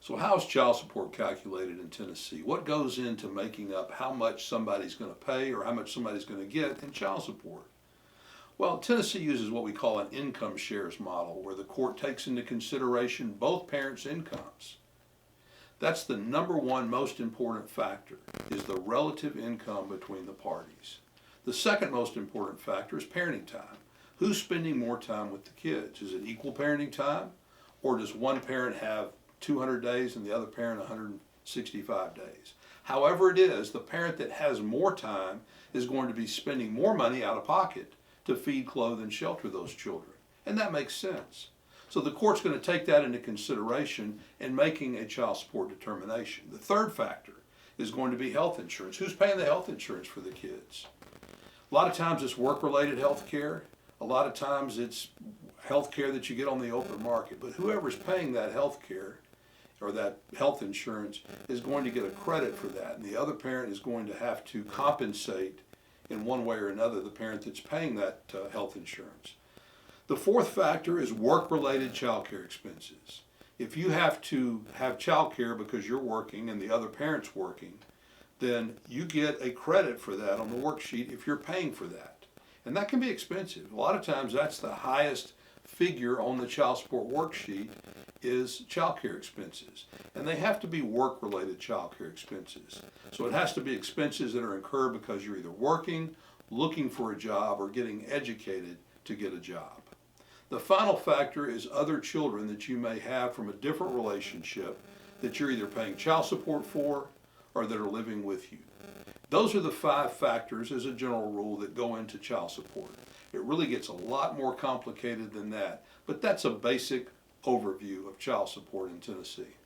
So how is child support calculated in Tennessee? What goes into making up how much somebody's going to pay or how much somebody's going to get in child support? Well, Tennessee uses what we call an income shares model, where the court takes into consideration both parents' incomes. That's the number one most important factor, is the relative income between the parties. The second most important factor is parenting time. Who's spending more time with the kids? Is it equal parenting time? Or does one parent have 200 days and the other parent 165 days? However it is, the parent that has more time is going to be spending more money out of pocket to feed, clothe, and shelter those children. And that makes sense. So the court's going to take that into consideration in making a child support determination. The third factor is going to be health insurance. Who's paying the health insurance for the kids? A lot of times it's work-related health care. A lot of times it's health care that you get on the open market. But whoever's paying that health care or that health insurance is going to get a credit for that. And the other parent is going to have to compensate in one way or another the parent that's paying that health insurance. The fourth factor is work-related child care expenses. If you have to have child care because you're working and the other parent's working, then you get a credit for that on the worksheet if you're paying for that. And that can be expensive. A lot of times that's the highest figure on the child support worksheet is child care expenses. And they have to be work-related child care expenses. So it has to be expenses that are incurred because you're either working, looking for a job, or getting educated to get a job. The final factor is other children that you may have from a different relationship that you're either paying child support for or that are living with you. Those are the 5 factors as a general rule that go into child support. It really gets a lot more complicated than that, but that's a basic overview of child support in Tennessee.